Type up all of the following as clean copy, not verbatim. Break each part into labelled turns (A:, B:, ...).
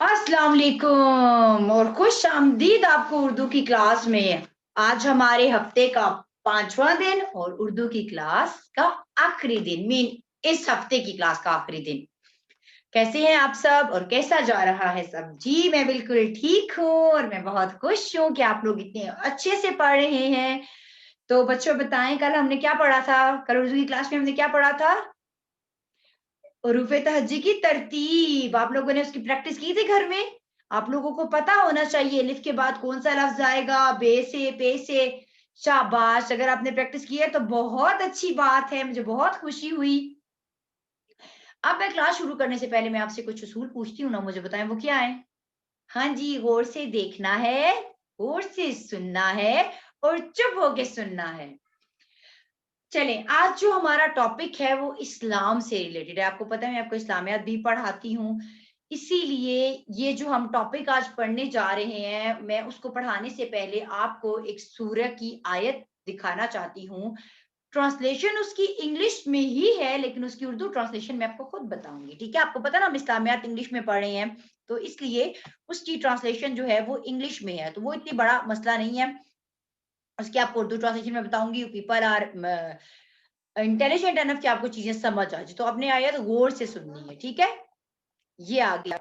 A: अस्सलाम वालेकुम और खुश आमदीद आपको उर्दू की क्लास में। आज हमारे हफ्ते का 5वां दिन और उर्दू की क्लास का आखिरी दिन, मीन इस हफ्ते की क्लास का आखिरी दिन। कैसे हैं आप सब और कैसा जा रहा है सब? जी मैं बिल्कुल ठीक हूँ और मैं बहुत खुश हूँ कि आप लोग इतने अच्छे से पढ़ रहे हैं। तो बच्चों बताएं, कल हमने क्या पढ़ा था? कल उर्दू की क्लास में हमने क्या पढ़ा था? हुरूफ़े तहज्जी की तरतीब। आप लोगों ने उसकी प्रैक्टिस की थी घर में? आप लोगों को पता होना चाहिए अलिफ के बाद कौन-सा लफ्ज़ आएगा, बे से, पे से। शाबाश! अगर आपने प्रैक्टिस की है तो बहुत अच्छी बात है, मुझे बहुत खुशी हुई। अब मैं क्लास शुरू करने से पहले मैं आपसे कुछ उसूल पूछती हूँ ना, मुझे बताएँ वो क्या है? हाँ जी, गौर से देखना है, गौर से सुनना है और चुप होके सुनना है। चलें, आज जो हमारा टॉपिक है वो इस्लाम से रिलेटेड है। आपको पता है मैं आपको इस्लामियात भी पढ़ाती हूँ, इसीलिए ये जो हम टॉपिक आज पढ़ने जा रहे हैं, मैं उसको पढ़ाने से पहले आपको एक सूरह की आयत दिखाना चाहती हूँ। ट्रांसलेशन उसकी इंग्लिश में ही है, लेकिन उसकी उर्दू ट्रांसलेशन मैं आपको खुद बताऊँगी, ठीक है? आपको पता है ना हम इस्लामियात इंग्लिश में पढ़ रहे हैं, तो इसलिए उसकी ट्रांसलेशन जो है वो इंग्लिश में है, तो वो इतनी बड़ा मसला नहीं है। उसकी आपको उर्दू ट्रांसलेशन में बताऊँगी। पीपल आर इंटेलिजेंट एनफ कि आपको चीजें समझ आ जाए, तो आपने आयत गौर से सुननी है, ठीक है? ये आ गया।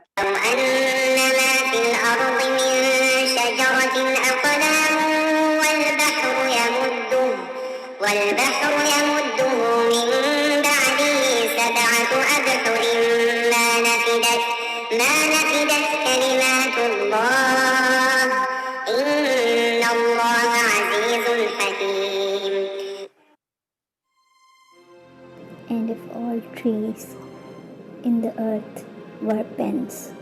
B: And if all trees in the earth were pens,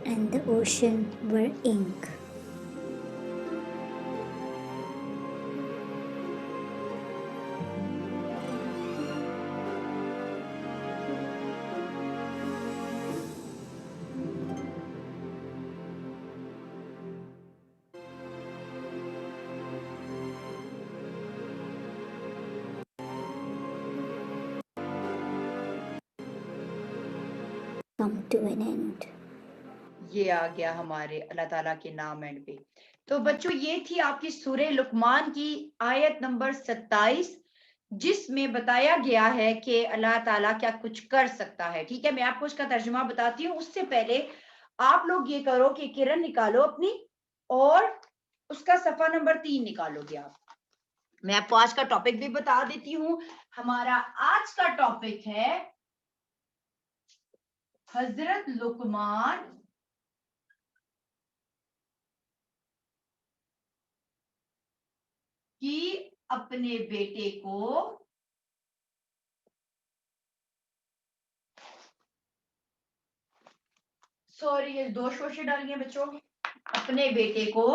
B: and the ocean were ink, come to an end.
A: ये आ गया हमारे अल्लाह ताला के नाम एंड पे। तो बच्चों ये थी आपकी सूरह लुकमान की आयत नंबर 27, जिसमें बताया गया है कि अल्लाह ताला क्या कुछ कर सकता है, ठीक है? मैं आपको उसका तर्जुमा बताती हूँ, उससे पहले आप लोग ये करो कि किरण निकालो अपनी और उसका सफ़ा नंबर 3 निकालोगे आप। मैं आपको आज का टॉपिक भी बता देती हूँ। हमारा आज का टॉपिक है हजरत लुकमान कि अपने बेटे को सॉरी ये 2 शोशे डाल गए बच्चों। अपने बेटे को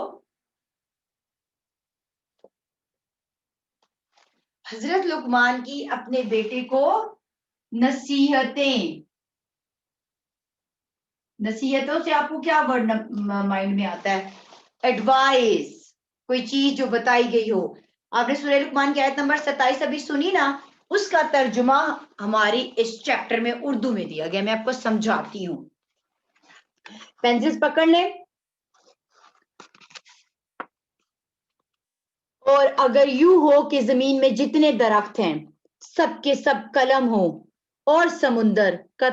A: हजरत लुकमान की अपने बेटे को नसीहतें। नसीहतों से आपको क्या वर्ड माइंड में आता है? एडवाइस, कोई चीज जो बताई गई हो। आपने सूरह लुकमान की आयत नंबर 27 अभी सुनी ना, उसका तर्जुमा हमारी इस चैप्टर में उर्दू में दिया गया। मैं आपको समझाती हूँ, पेंसिल्स पकड़ लें। और अगर यूं हो कि जमीन में जितने दरख्त हैं सब के सब कलम हो और समुंदर का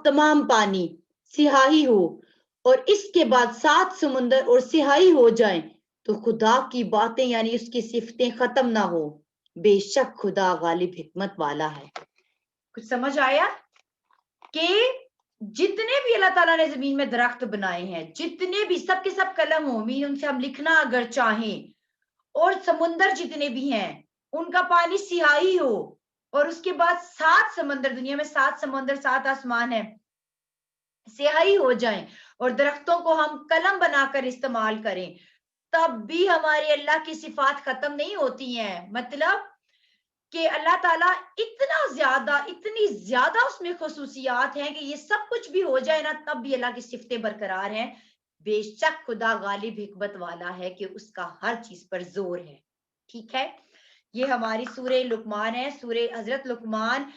A: तमाम पानी सियाही हो और इसके बाद 7 समुंदर और सियाही हो जाएं, तो खुदा की बातें यानी उसकी सिफतें खत्म ना हो। बेशक खुदा गालिब हिकमत वाला है। कुछ समझ आया कि जितने भी अल्लाह ताला ने जमीन में दरख्त बनाए हैं, जितने भी सब के सब कलम हो, मीन उनसे हम लिखना अगर चाहें, और समुंदर जितने भी हैं उनका पानी सियाही हो और उसके बाद 7 समंदर, दुनिया में 7 समंदर 7 आसमान है, स्याही हो जाएं और दरख्तों को हम कलम बनाकर इस्तेमाल करें, तब भी हमारी अल्लाह की सिफात खत्म नहीं होती हैं। मतलब कि अल्लाह ताला इतनी ज्यादा उसमें खसूसियात हैं कि ये सब कुछ भी हो जाए ना, तब भी अल्लाह की सिफतें बरकरार हैं। बेशक खुदा गालिब हिकमत वाला है कि उसका हर चीज पर जोर है। ठीक है, ये हमारी सूरह लुकमान है। सूरह हजरत लुकमान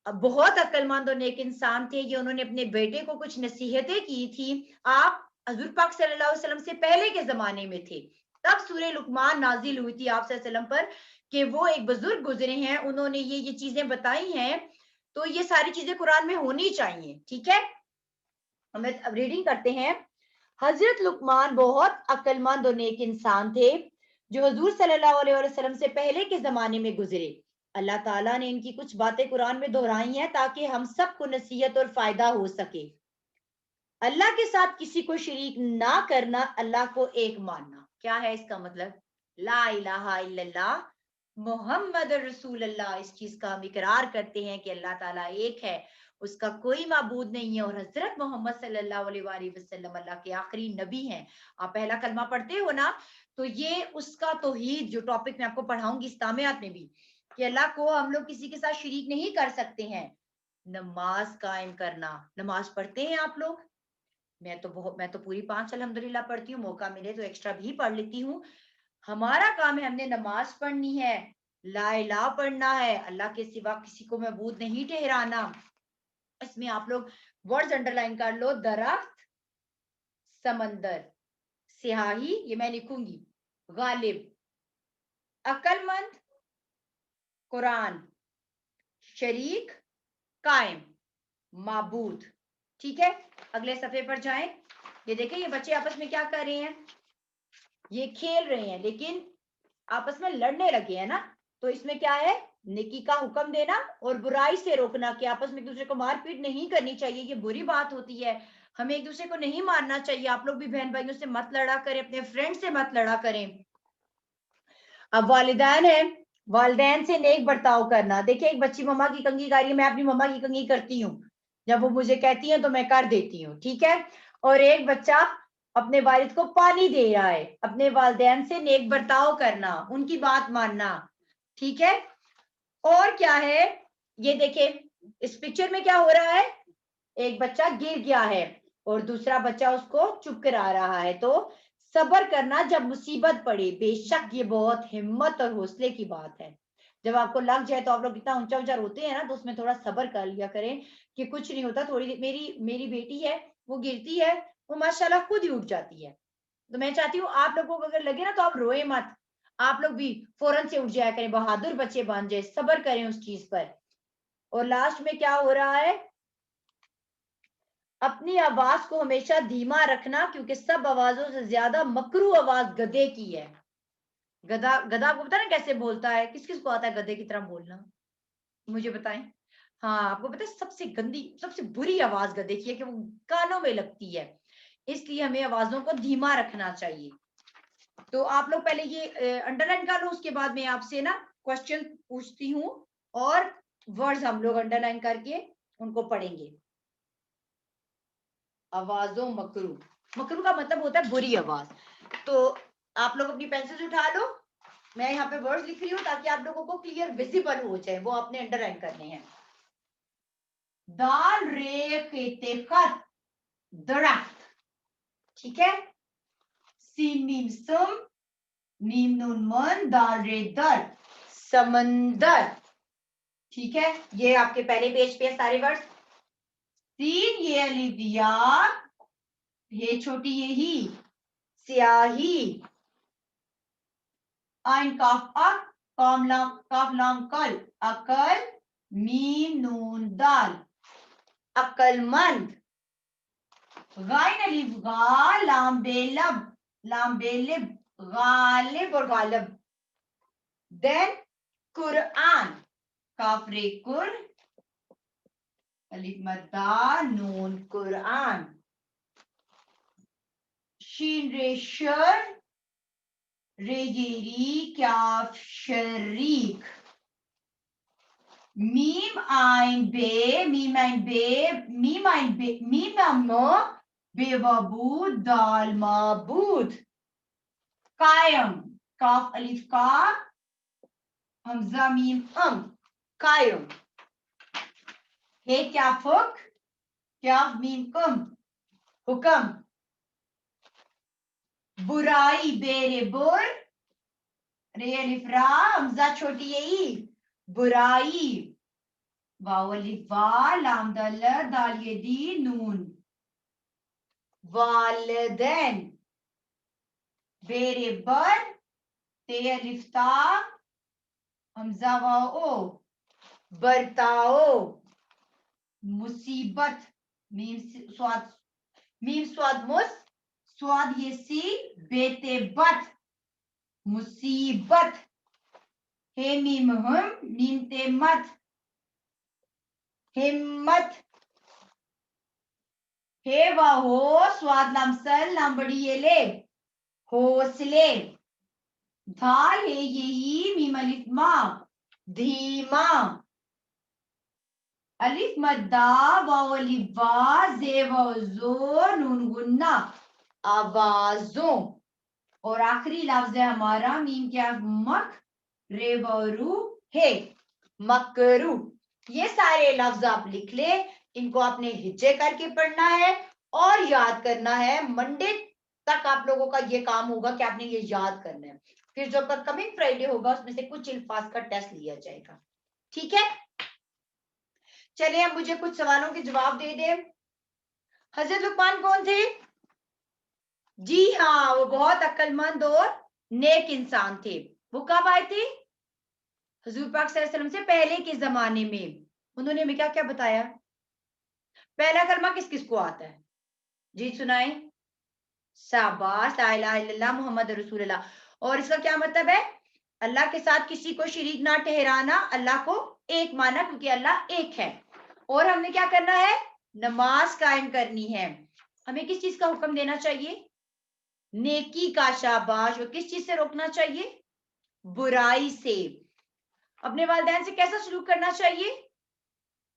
A: बहुत अक्लमंद और नेक इंसान थे। ये उन्होंने अपने बेटे को कुछ नसीहतें की थी। आप हजूर पाक सल्लल्लाहु अलैहि वसल्लम से पहले के जमाने में थे, तब सूरह लुकमान नाजिल हुई थी आप सल्लल्लाहु अलैहि वसल्लम पर, कि वो एक बुजुर्ग गुजरे हैं, उन्होंने ये चीजें बताई हैं। तो ये सारी चीजें कुरान में होनी चाहिए। ठीक है, हम अब रीडिंग करते हैं। हजरत लुकमान बहुत अक्लमंद और नेक इंसान थे जो हजूर सल्लल्लाहु अलैहि वसल्लम से पहले के जमाने में गुजरे। अल्लाह ताला ने इनकी कुछ बातें कुरान में दोहराई हैं ताकि हम सबको नसीहत और फायदा हो सके। अल्लाह के साथ किसी को शरीक ना करना, अल्लाह को एक मानना। क्या है इसका मतलब? ला इलाहा इल्लल्लाह मोहम्मद रसूल अल्लाह। इस चीज का हम इकरार करते हैं कि अल्लाह ताला एक है, उसका कोई माबूद नहीं है, और हजरत मोहम्मद सल्लल्लाहु अलैहि वसल्लम अल्लाह के आखिरी नबी हैं। आप पहला कलमा पढ़ते हो ना, तो ये उसका तौहीद जो टॉपिक मैं आपको पढ़ाऊंगी इस्लामियात में भी, कि अल्लाह को हम लोग किसी के साथ शरीक नहीं कर सकते हैं। नमाज कायम करना, नमाज पढ़ते हैं आप लोग? मैं तो पूरी 5 अल्हम्दुलिल्लाह पढ़ती हूँ, मौका मिले तो एक्स्ट्रा भी पढ़ लेती हूँ। हमारा काम है, हमने नमाज पढ़नी है, ला इलाहा पढ़ना है, अल्लाह के सिवा किसी को मबूद नहीं ठहराना। इसमें आप लोग वर्ड्स अंडरलाइन कर लो। दरख्त, समंदर, स्याही ये मैं लिखूंगी, गालिब, अक्लमंद, कुरान, शरीक, कायम, माबूद। ठीक है, अगले सफे पर जाएं। ये देखें, ये बच्चे आपस में क्या कर रहे हैं, ये खेल रहे हैं लेकिन आपस में लड़ने लगे हैं ना। तो इसमें क्या है, नेकी का हुक्म देना और बुराई से रोकना, कि आपस में एक दूसरे को मारपीट नहीं करनी चाहिए, ये बुरी बात होती है। हमें एक दूसरे को नहीं मारना चाहिए। आप लोग भी बहन भाइयों से मत लड़ा करें, अपने फ्रेंड से मत लड़ा करें। अब वालिदैन है, वालिदैन से नेक बर्ताव करना। देखिए, एक बच्ची मम्मा की कंघी कर रही है, मैं अपनी मम्मा की कंघी करती हूँ, जब वो मुझे कहती है तो मैं कर देती हूँ। ठीक है, और एक बच्चा अपने वालिद को पानी दे रहा है, अपने वालिदैन से नेक बर्ताव करना, उनकी बात मानना। ठीक है, और क्या है, ये देखे इस पिक्चर में क्या हो रहा है, एक बच्चा गिर गया है और दूसरा बच्चा उसको चुप करा रहा है। तो सब्र करना जब मुसीबत पड़े, बेशक ये बहुत हिम्मत और हौसले की बात है। जब आपको लग जाए तो आप लोग इतना ऊंचा ऊंचा रोते हैं ना, तो उसमें थोड़ा सब्र कर लिया करें कि कुछ नहीं होता। थोड़ी मेरी मेरी बेटी है, वो गिरती है, वो माशाल्लाह खुद ही उठ जाती है। तो मैं चाहती हूँ आप लोगों को अगर लगे ना तो आप रोए मत, आप लोग भी फौरन से उठ जाया करें, बहादुर बच्चे बन जाए, सब्र करें उस चीज पर। और लास्ट में क्या हो रहा है, अपनी आवाज को हमेशा धीमा रखना, क्योंकि सब आवाजों से ज्यादा मकरू आवाज गधे की है। गधा गधा आपको पता है ना कैसे बोलता है? किस किस को आता है गधे की तरह बोलना, मुझे बताएं। हाँ, आपको पता है सबसे गंदी सबसे बुरी आवाज गधे की है कि वो कानों में लगती है, इसलिए हमें आवाजों को धीमा रखना चाहिए। तो आप लोग पहले ये अंडरलाइन कर लो, उसके बाद मैं आपसे ना क्वेश्चन पूछती हूँ और वर्ड्स हम लोग अंडरलाइन करके उनको पढ़ेंगे। आवाजों मकरू, मकरू का मतलब होता है बुरी आवाज। तो आप लोग अपनी पेंसिल उठा लो, मैं यहाँ पे वर्ड्स लिख रही हूँ ताकि आप लोगों को क्लियर विजिबल हो जाए, वो आपने अंडरलाइन करने हैं। दाल रे केते खत, दरख्त। ठीक है, सीन मीम सम, मीम नून मन, दाल रे दर, समंदर। ठीक है, ये आपके पहले पेज पे है सारे वर्ड्स। सीन ये अलिफ या, ये छोटी ये ही, स्याही, आइन काफ अक, काफ लाम कल, अकल, मीम नून दाल, अक्लमंद। गाइन अलिफ गा, लाम बेलब, लाम बेलिब, गालिब और गालब। देन कुरआन, काफ रे कुर, अलिफ मद्दा, नून कुरआन, शीन रे शर, रे गेरी, क्याफ शरीक। Mim ein be, mim ein be, mim ein be, mim amno, bewabud, dal mabud. Qaim, kaf alif ka, hamza mim qaim. He kyafuk, kyaf mim kum, hukam. Burai bere bur, re alif ra, hamza choti yei, burai. واو الف وا لام دال دال یدی نون والدین بیر بر تے الف تا حمزہ واو او برتاؤ مصیبت میم سواد مس سواد یہ سی بیتے بت مصیبت ہے میم ہم میم تے مت ہمت ہے وا ہو سواد لمسل لام بڑی یہ لے حوصلے دھال ہے یہی میم الف ما دھیما الف مدہ واو الف وا زے واو زو نون غنہ آوازوں اور آخری لفظ ہے ہمارا میم کیا مک رے واو رو ہے مکرو یہ سارے لفظ آپ لکھ لیں ان کو آپ نے ہجے کر کے پڑھنا ہے اور یاد کرنا ہے منڈے تک آپ لوگوں کا یہ کام ہوگا کہ آپ نے یہ یاد کرنا ہے پھر جو کمنگ فرائیڈے ہوگا اس میں سے کچھ الفاظ کا ٹیسٹ لیا جائے گا ٹھیک ہے چلیں اب مجھے کچھ سوالوں کے جواب دے دیں حضرت لقمان کون تھے جی ہاں وہ بہت عقل مند اور نیک انسان تھے وہ کب آئے تھے حضور پاک صلی اللہ علیہ وسلم سے پہلے کے زمانے میں انہوں نے ہمیں کیا کیا بتایا پہلا کلمہ کس کس کو آتا ہے جی سنائیں شاباش لا الہ الا اللہ محمد رسول اللہ اور اس کا کیا مطلب ہے اللہ کے ساتھ کسی کو شریک نہ ٹھہرانا اللہ کو ایک مانا کیونکہ اللہ ایک ہے اور ہم نے کیا کرنا ہے نماز قائم کرنی ہے ہمیں کس چیز کا حکم دینا چاہیے نیکی کا شاباش اور کس چیز سے روکنا چاہیے برائی سے اپنے والدین سے کیسا سلوک کرنا چاہیے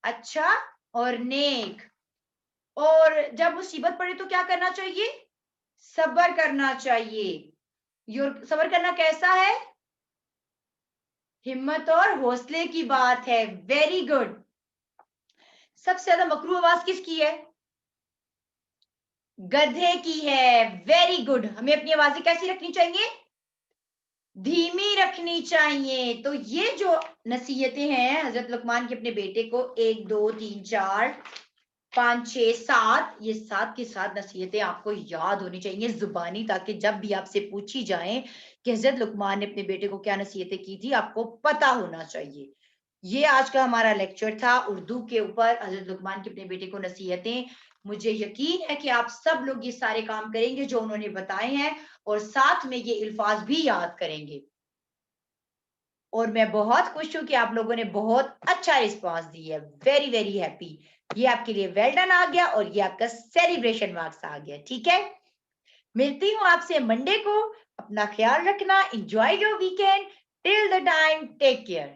A: اچھا اور نیک اور جب مصیبت پڑے تو کیا کرنا چاہیے صبر کرنا چاہیے صبر کرنا کیسا ہے ہمت اور حوصلے کی بات ہے ویری گڈ سب سے زیادہ مکروہ آواز کس کی ہے گدھے کی ہے ویری گڈ ہمیں اپنی آوازیں کیسی رکھنی چاہیے دھیمی رکھنی چاہیے تو یہ جو نصیحتیں ہیں حضرت لقمان کے اپنے بیٹے کو 1 2 3 4 5 6 7 یہ 7 کی 7 نصیحتیں آپ کو یاد ہونی چاہیے زبانی تاکہ جب بھی آپ سے پوچھی جائیں کہ حضرت لقمان نے اپنے بیٹے کو کیا نصیحتیں کی تھی آپ کو پتا ہونا چاہیے یہ آج کا ہمارا لیکچر تھا اردو کے اوپر حضرت لقمان کے اپنے بیٹے کو نصیحتیں مجھے یقین ہے کہ آپ سب لوگ یہ سارے کام کریں گے جو انہوں نے بتائے ہیں اور ساتھ میں یہ الفاظ بھی یاد کریں گے اور میں بہت خوش ہوں کہ آپ لوگوں نے بہت اچھا رسپانس دی ہے ویری ویری ہیپی یہ آپ کے لیے ویل ڈن آ گیا اور یہ آپ کا سیلیبریشن مارکس آ گیا ٹھیک ہے ملتی ہوں آپ سے منڈے کو اپنا خیال رکھنا enjoy your weekend till the time take care